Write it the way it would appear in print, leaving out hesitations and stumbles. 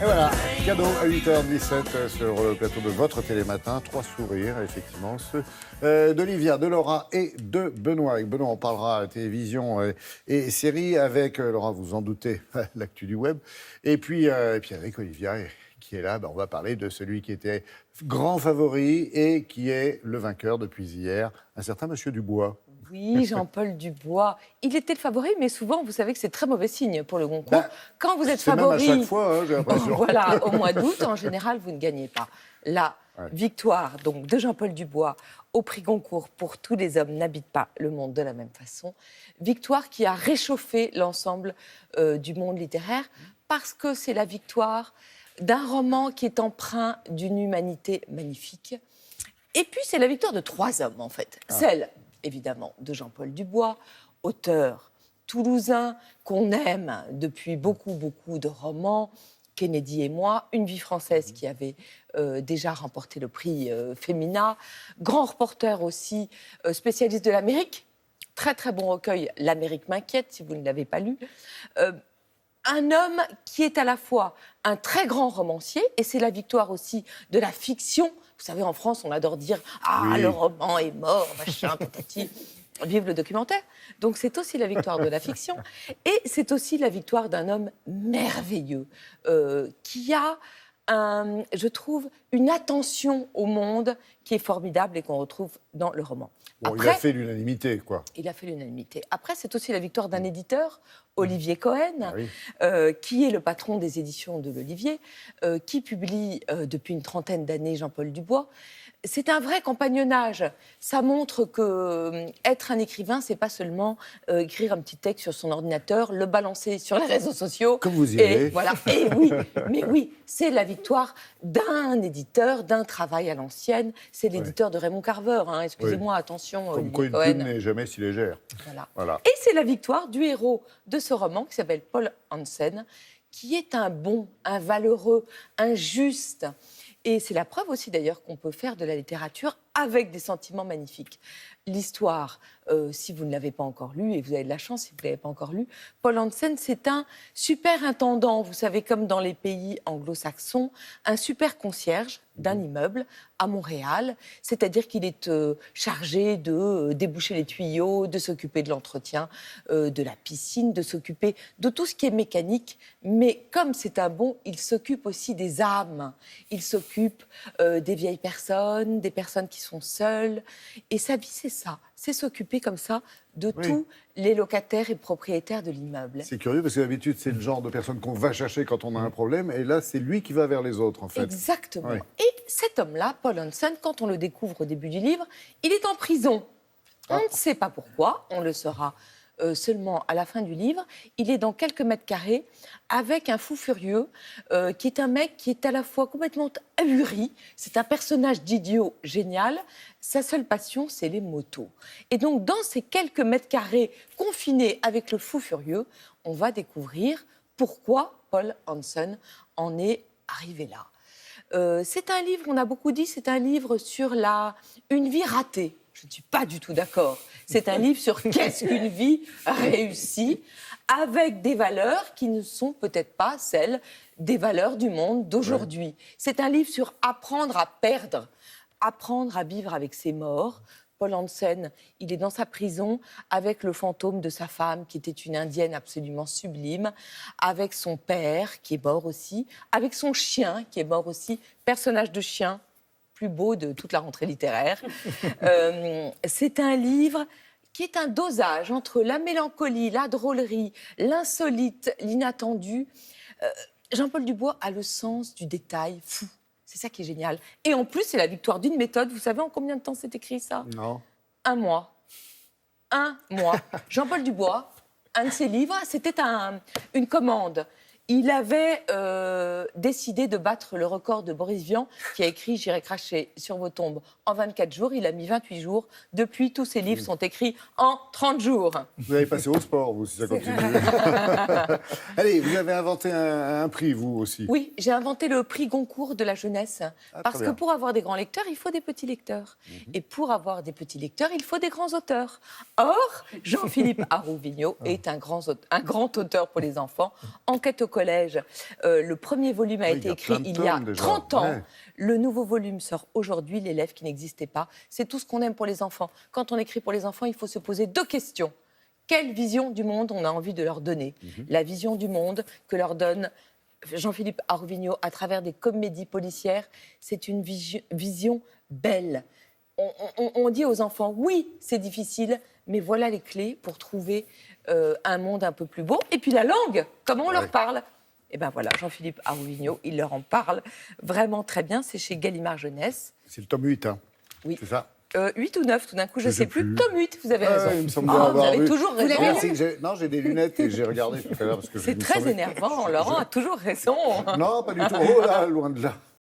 Et voilà, cadeau à 8h17 sur le plateau de votre Télématin. 3 sourires, effectivement, ceux d'Olivia, de Laura et de Benoît. Avec Benoît, on parlera télévision et séries. Avec Laura, vous en doutez, l'actu du web. Et puis avec Olivia, qui est là, on va parler de celui qui était grand favori et qui est le vainqueur depuis hier, un certain Monsieur Dubois. Oui, Jean-Paul Dubois. Il était le favori, mais souvent, vous savez que c'est très mauvais signe pour le concours. Quand vous êtes favori... C'est même à chaque fois, j'ai l'impression. Voilà, au mois d'août, en général, vous ne gagnez pas. La victoire donc, de Jean-Paul Dubois au prix Goncourt pour Tous les hommes n'habitent pas le monde de la même façon. Victoire qui a réchauffé l'ensemble du monde littéraire parce que c'est la victoire d'un roman qui est empreint d'une humanité magnifique. Et puis, c'est la victoire de 3 hommes, en fait. Celle, évidemment, de Jean-Paul Dubois, auteur toulousain qu'on aime depuis beaucoup de romans, Kennedy et moi, Une vie française qui avait déjà remporté le prix Femina, grand reporter aussi, spécialiste de l'Amérique, très bon recueil, L'Amérique m'inquiète, si vous ne l'avez pas lu. Un homme qui est à la fois un très grand romancier, et c'est la victoire aussi de la fiction. Vous savez, en France, on adore dire « Ah, le roman est mort, machin, patati ». Vive le documentaire. Donc, c'est aussi la victoire de la fiction. Et c'est aussi la victoire d'un homme merveilleux qui a, je trouve, une attention au monde qui est formidable et qu'on retrouve dans le roman. Bon, après, il a fait l'unanimité, quoi. Il a fait l'unanimité. Après, c'est aussi la victoire d'un éditeur, Olivier Cohen, qui est le patron des éditions de l'Olivier, qui publie depuis une trentaine d'années Jean-Paul Dubois. C'est un vrai compagnonnage. Ça montre que être un écrivain, c'est pas seulement écrire un petit texte sur son ordinateur, le balancer sur les réseaux sociaux. Comme vous y allez. Voilà. Et oui, mais oui, c'est la victoire d'un éditeur, d'un travail à l'ancienne. C'est l'éditeur de Raymond Carver. Hein. Excusez-moi, attention. Comme quoi, une plume n'est jamais si légère. Voilà. Et c'est la victoire du héros de ce roman qui s'appelle Paul Hansen, qui est un bon, un valeureux, un juste. Et c'est la preuve aussi, d'ailleurs, qu'on peut faire de la littérature avec des sentiments magnifiques. L'histoire, si vous ne l'avez pas encore lu, et vous avez de la chance si vous ne l'avez pas encore lu, Paul Hansen, c'est un super intendant, vous savez, comme dans les pays anglo-saxons, un super concierge d'un immeuble à Montréal, c'est-à-dire qu'il est chargé de déboucher les tuyaux, de s'occuper de l'entretien de la piscine, de s'occuper de tout ce qui est mécanique, mais comme c'est un bon, il s'occupe aussi des âmes, il s'occupe des vieilles personnes, des personnes qui sont seules, et sa vie c'est ça, c'est s'occuper comme ça de tous les locataires et propriétaires de l'immeuble. C'est curieux parce que d'habitude, c'est le genre de personne qu'on va chercher quand on a un problème, et là, c'est lui qui va vers les autres, en fait. Exactement. Oui. Et cet homme-là, Paul Hansen, quand on le découvre au début du livre, il est en prison. On ne sait pas pourquoi, on le saura seulement à la fin du livre. Il est dans quelques mètres carrés avec un fou furieux qui est un mec qui est à la fois complètement ahuri. C'est un personnage d'idiot génial. Sa seule passion, c'est les motos. Et donc, dans ces quelques mètres carrés confinés avec le fou furieux, on va découvrir pourquoi Paul Hansen en est arrivé là. C'est un livre, on a beaucoup dit, c'est un livre sur une vie ratée. Je ne suis pas du tout d'accord. C'est un livre sur qu'est-ce qu'une vie réussie, avec des valeurs qui ne sont peut-être pas celles des valeurs du monde d'aujourd'hui. C'est un livre sur apprendre à perdre, apprendre à vivre avec ses morts. Paul Hansen, il est dans sa prison avec le fantôme de sa femme, qui était une Indienne absolument sublime, avec son père, qui est mort aussi, avec son chien, qui est mort aussi, personnage de chien, plus beau de toute la rentrée littéraire. C'est un livre qui est un dosage entre la mélancolie, la drôlerie, l'insolite, l'inattendu. Jean-Paul Dubois a le sens du détail fou. C'est ça qui est génial. Et en plus, c'est la victoire d'une méthode. Vous savez en combien de temps c'est écrit, ça ? Non. 1 mois. 1 mois. Jean-Paul Dubois, un de ses livres, c'était une commande. Il avait décidé de battre le record de Boris Vian, qui a écrit « J'irai cracher sur vos tombes » en 24 jours. Il a mis 28 jours. Depuis, tous ses livres sont écrits en 30 jours. Vous avez passé au sport, vous, si ça continue. Allez, vous avez inventé un prix, vous aussi. Oui, j'ai inventé le prix Goncourt de la jeunesse. Parce que pour avoir des grands lecteurs, il faut des petits lecteurs. Et pour avoir des petits lecteurs, il faut des grands auteurs. Or, Jean-Philippe Arouvignaud est un grand auteur pour les enfants. Enquête collège. Le premier volume a Oui, il y été a écrit plein de il y a tomes déjà. 30 ans. Ouais. Le nouveau volume sort aujourd'hui, l'élève qui n'existait pas. C'est tout ce qu'on aime pour les enfants. Quand on écrit pour les enfants, il faut se poser 2 questions. Quelle vision du monde on a envie de leur donner? La vision du monde que leur donne Jean-Philippe Arvigno à travers des comédies policières, c'est une vision belle. On dit aux enfants, oui, c'est difficile, mais voilà les clés pour trouver un monde un peu plus beau. Et puis la langue, comment on leur parle? Et bien voilà, Jean-Philippe Arvigno, il leur en parle vraiment très bien. C'est chez Gallimard Jeunesse. C'est le tome 8, hein. Oui. C'est ça? 8 ou 9, tout d'un coup, je ne Je sais sais plus. plus. Tome 8, vous avez Ouais, raison. il me semble Ah, bien vous avoir avez vu. toujours raison. Merci, non, j'ai des lunettes et j'ai regardé tout à l'heure. Parce que C'est il me très semblait- énervant, Laurent a toujours raison. Non, pas du tout. Oh là, loin de là.